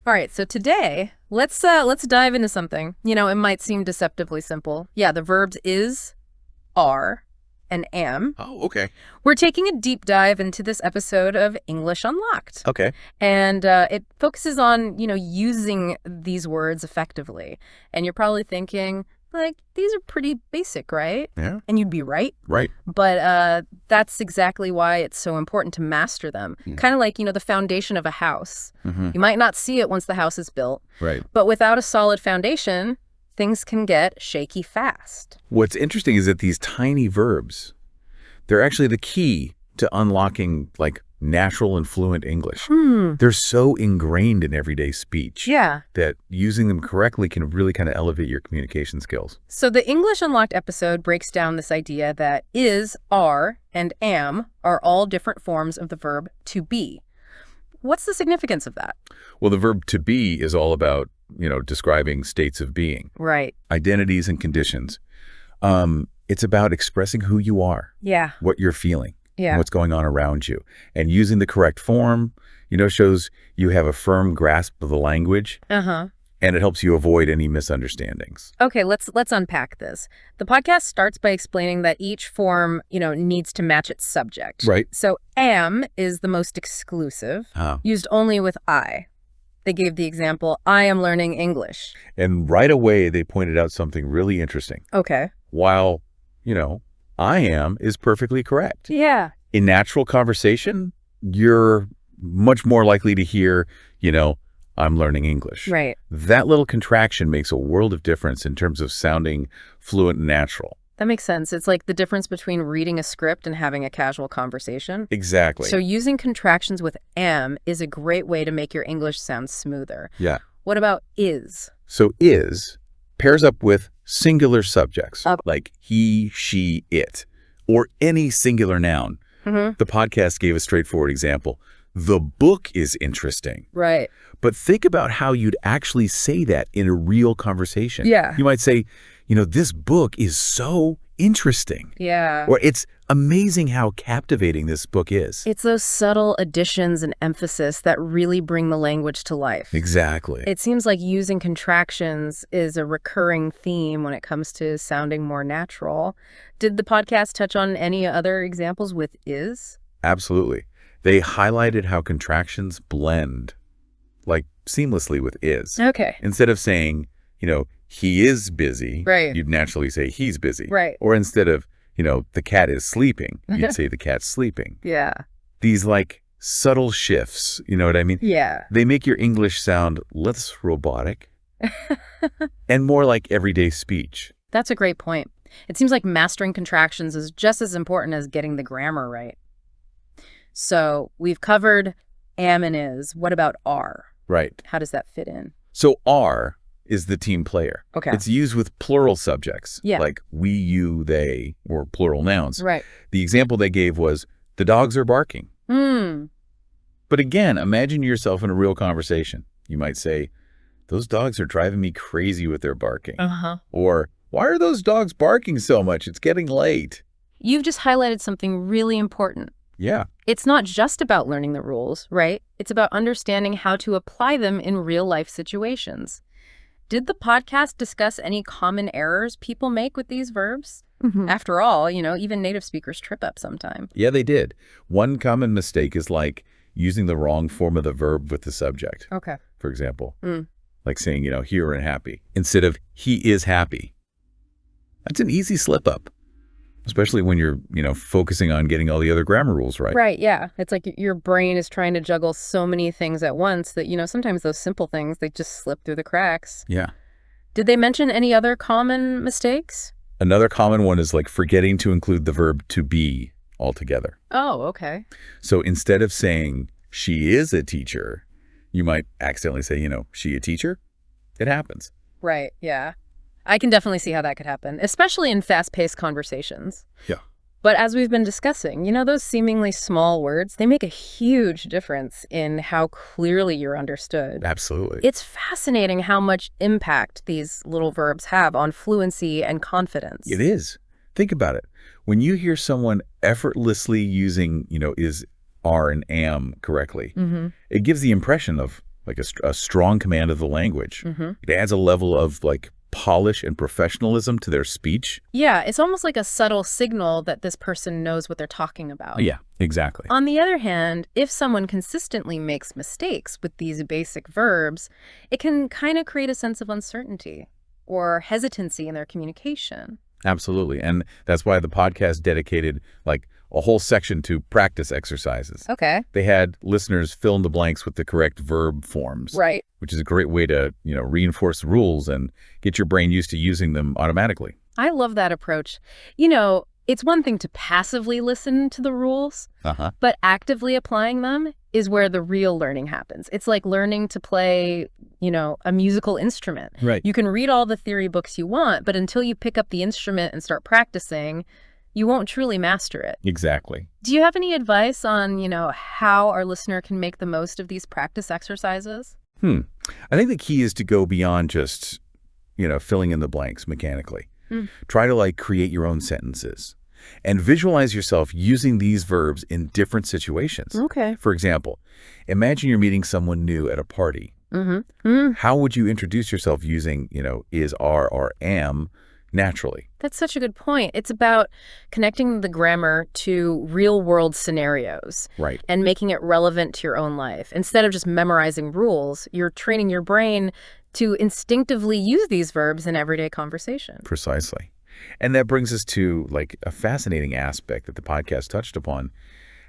All right, so today, let's dive into something. You know, it might seem deceptively simple. Yeah, the verbs is, are, and am. Oh, okay. We're taking a deep dive into this episode of English Unlocked. Okay. And it focuses on, using these words effectively. And you're probably thinking, like, these are pretty basic, right? Yeah. And you'd be right. Right. But that's exactly why it's so important to master them. Kind of like, the foundation of a house. You might not see it once the house is built. Right. But without a solid foundation, things can get shaky fast. What's interesting is that these tiny verbs, they're actually the key to unlocking like natural and fluent English. They're so ingrained in everyday speech that using them correctly can really kind of elevate your communication skills. So the English Unlocked episode breaks down this idea that is, are, and am are all different forms of the verb to be. What's the significance of that? Well, the verb to be is all about, describing states of being. Right. Identities and conditions. It's about expressing who you are. Yeah. What you're feeling. Yeah. What's going on around you. And using the correct form, shows you have a firm grasp of the language. And it helps you avoid any misunderstandings. Okay, let's unpack this. The podcast starts by explaining that each form, needs to match its subject. Right. So am is the most exclusive, used only with I. They gave the example, I am learning English. And right away, they pointed out something really interesting. Okay. While, I am is perfectly correct. Yeah. In natural conversation, you're much more likely to hear, I'm learning English. Right. That little contraction makes a world of difference in terms of sounding fluent and natural. That makes sense. It's like the difference between reading a script and having a casual conversation. Exactly. So using contractions with am is a great way to make your English sound smoother. Yeah. What about is? So is pairs up with singular subjects like he, she, it, or any singular noun. The podcast gave a straightforward example. The book is interesting. Right. But think about how you'd actually say that in a real conversation. Yeah. You might say, this book is so interesting. Yeah. Or it's amazing how captivating this book is. It's those subtle additions and emphasis that really bring the language to life. Exactly. It seems like using contractions is a recurring theme when it comes to sounding more natural. Did the podcast touch on any other examples with is? Absolutely. They highlighted how contractions blend like seamlessly with is. Okay. Instead of saying, he is busy, right, you'd naturally say he's busy. Right. Or instead of, the cat is sleeping, you'd say the cat's sleeping. Yeah. These like subtle shifts, you know what I mean? Yeah. They make your English sound less robotic and more like everyday speech. That's a great point. It seems like mastering contractions is just as important as getting the grammar right. So we've covered am and is. What about are? Right. How does that fit in? So are is the team player. Okay. It's used with plural subjects, like we, you, they, or plural nouns. Right. The example they gave was, the dogs are barking. But again, imagine yourself in a real conversation. You might say, those dogs are driving me crazy with their barking. Or, why are those dogs barking so much? It's getting late. You've just highlighted something really important. Yeah. It's not just about learning the rules, right? It's about understanding how to apply them in real-life situations. Did the podcast discuss any common errors people make with these verbs? After all, even native speakers trip up sometime. Yeah, they did. One common mistake is like using the wrong form of the verb with the subject. Okay. For example, like saying, here and happy instead of he is happy. That's an easy slip up. Especially when you're, focusing on getting all the other grammar rules right. Right, yeah. It's like your brain is trying to juggle so many things at once that, sometimes those simple things, they just slip through the cracks. Yeah. Did they mention any other common mistakes? Another common one is like forgetting to include the verb to be altogether. Oh, okay. So instead of saying she is a teacher, you might accidentally say, she a teacher? It happens. Right, yeah. I can definitely see how that could happen, especially in fast-paced conversations. Yeah. But as we've been discussing, those seemingly small words, they make a huge difference in how clearly you're understood. Absolutely. It's fascinating how much impact these little verbs have on fluency and confidence. It is. Think about it. When you hear someone effortlessly using, is, are, and am correctly, it gives the impression of like a strong command of the language. It adds a level of like polish and professionalism to their speech. Yeah, it's almost like a subtle signal that this person knows what they're talking about. Yeah, exactly. On the other hand, if someone consistently makes mistakes with these basic verbs, it can kind of create a sense of uncertainty or hesitancy in their communication. Absolutely. And that's why the podcast dedicated like a whole section to practice exercises. Okay. They had listeners fill in the blanks with the correct verb forms. Right. Which is a great way to, reinforce the rules and get your brain used to using them automatically. I love that approach. It's one thing to passively listen to the rules, but actively applying them is where the real learning happens. It's like learning to play, a musical instrument. Right. You can read all the theory books you want, but until you pick up the instrument and start practicing, you won't truly master it. Exactly. Do you have any advice on, how our listener can make the most of these practice exercises? I think the key is to go beyond just, filling in the blanks mechanically. Try to create your own sentences and visualize yourself using these verbs in different situations. Okay. For example, imagine you're meeting someone new at a party. How would you introduce yourself using, is, are, or am naturally? That's such a good point. It's about connecting the grammar to real-world scenarios. Right. And making it relevant to your own life. Instead of just memorizing rules, you're training your brain to instinctively use these verbs in everyday conversation. Precisely. And that brings us to a fascinating aspect that the podcast touched upon,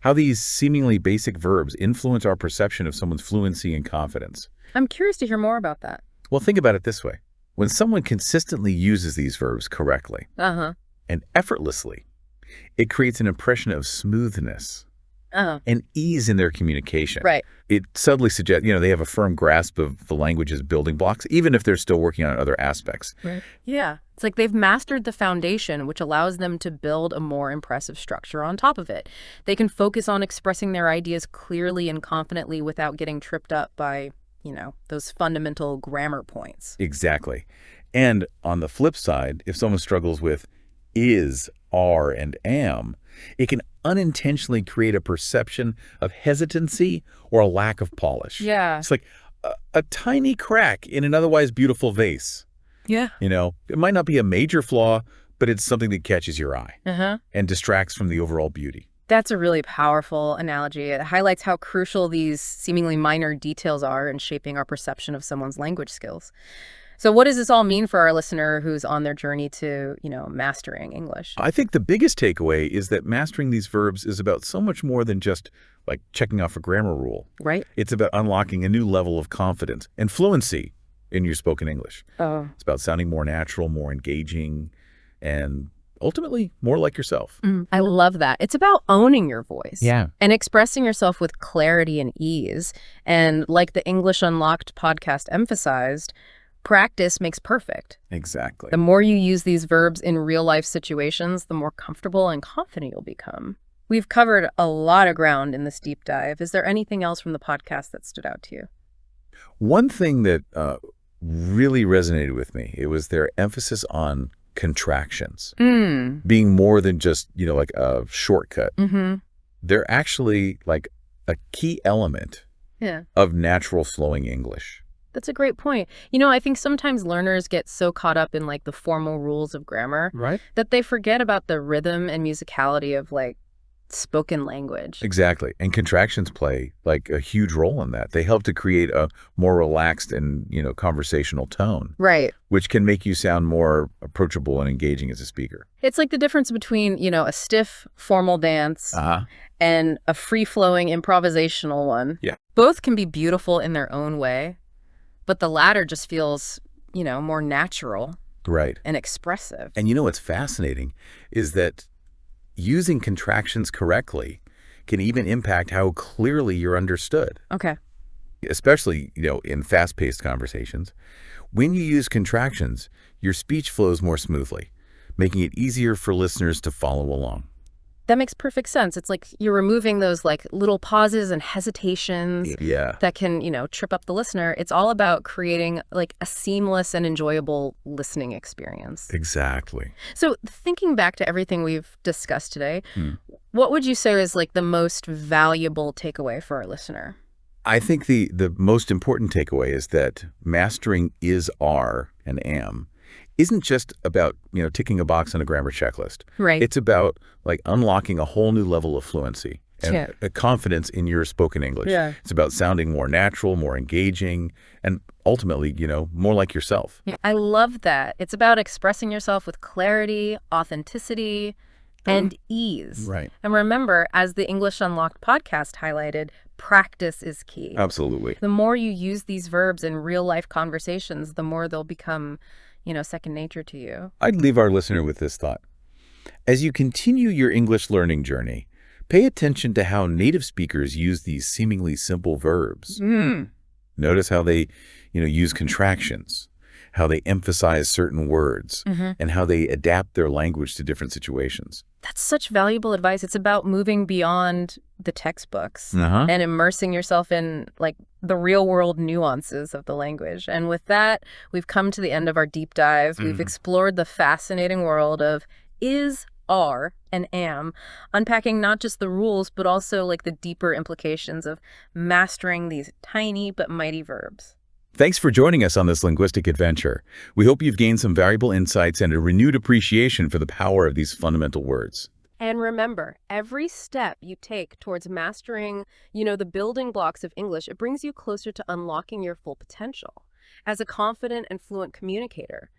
how these seemingly basic verbs influence our perception of someone's fluency and confidence. I'm curious to hear more about that. Well, think about it this way. When someone consistently uses these verbs correctly and effortlessly, it creates an impression of smoothness and ease in their communication. Right. It subtly suggests, they have a firm grasp of the language's building blocks, even if they're still working on other aspects. Right. Yeah. It's like they've mastered the foundation, which allows them to build a more impressive structure on top of it. They can focus on expressing their ideas clearly and confidently without getting tripped up by those fundamental grammar points. Exactly. And on the flip side, if someone struggles with is, are, and am, it can unintentionally create a perception of hesitancy or a lack of polish. Yeah. It's like a tiny crack in an otherwise beautiful vase. Yeah. It might not be a major flaw, but it's something that catches your eye and distracts from the overall beauty. That's a really powerful analogy. It highlights how crucial these seemingly minor details are in shaping our perception of someone's language skills. So what does this all mean for our listener who's on their journey to, mastering English? I think the biggest takeaway is that mastering these verbs is about so much more than just checking off a grammar rule. Right. It's about unlocking a new level of confidence and fluency in your spoken English. Oh. It's about sounding more natural, more engaging, and ultimately more like yourself. I love that. It's about owning your voice. Yeah. And expressing yourself with clarity and ease. And like the English Unlocked podcast emphasized, practice makes perfect. Exactly. The more you use these verbs in real-life situations, the more comfortable and confident you'll become. We've covered a lot of ground in this deep dive. Is there anything else from the podcast that stood out to you? One thing that really resonated with me, it was their emphasis on contractions being more than just, a shortcut. They're actually a key element of natural flowing English. That's a great point. I think sometimes learners get so caught up in the formal rules of grammar that they forget about the rhythm and musicality of spoken language. Exactly. And contractions play a huge role in that. They help to create a more relaxed and, conversational tone. Right. Which can make you sound more approachable and engaging as a speaker. It's like the difference between, a stiff formal dance and a free-flowing improvisational one. Yeah. Both can be beautiful in their own way, but the latter just feels, more natural. Right. And expressive. And what's fascinating is that using contractions correctly can even impact how clearly you're understood. Okay. Especially, in fast-paced conversations. When you use contractions, your speech flows more smoothly, making it easier for listeners to follow along. That makes perfect sense. It's like you're removing those little pauses and hesitations that can, trip up the listener. It's all about creating a seamless and enjoyable listening experience. Exactly. So thinking back to everything we've discussed today, what would you say is the most valuable takeaway for our listener? I think the most important takeaway is that mastering is, are, and am isn't just about, ticking a box on a grammar checklist. Right. It's about like unlocking a whole new level of fluency and a confidence in your spoken English. Yeah. It's about sounding more natural, more engaging, and ultimately, more like yourself. Yeah, I love that. It's about expressing yourself with clarity, authenticity, and ease. Right. And remember, as the English Unlocked podcast highlighted, practice is key. Absolutely. The more you use these verbs in real-life conversations, the more they'll become, second nature to you. I'd leave our listener with this thought. As you continue your English learning journey, pay attention to how native speakers use these seemingly simple verbs. Notice how they, use contractions, how they emphasize certain words, and how they adapt their language to different situations. That's such valuable advice. It's about moving beyond the textbooks and immersing yourself in the real world nuances of the language. And with that, we've come to the end of our deep dive. We've explored the fascinating world of is, are, and am, unpacking not just the rules, but also the deeper implications of mastering these tiny but mighty verbs. Thanks for joining us on this linguistic adventure. We hope you've gained some valuable insights and a renewed appreciation for the power of these fundamental words. And remember, every step you take towards mastering, the building blocks of English, it brings you closer to unlocking your full potential. As a confident and fluent communicator,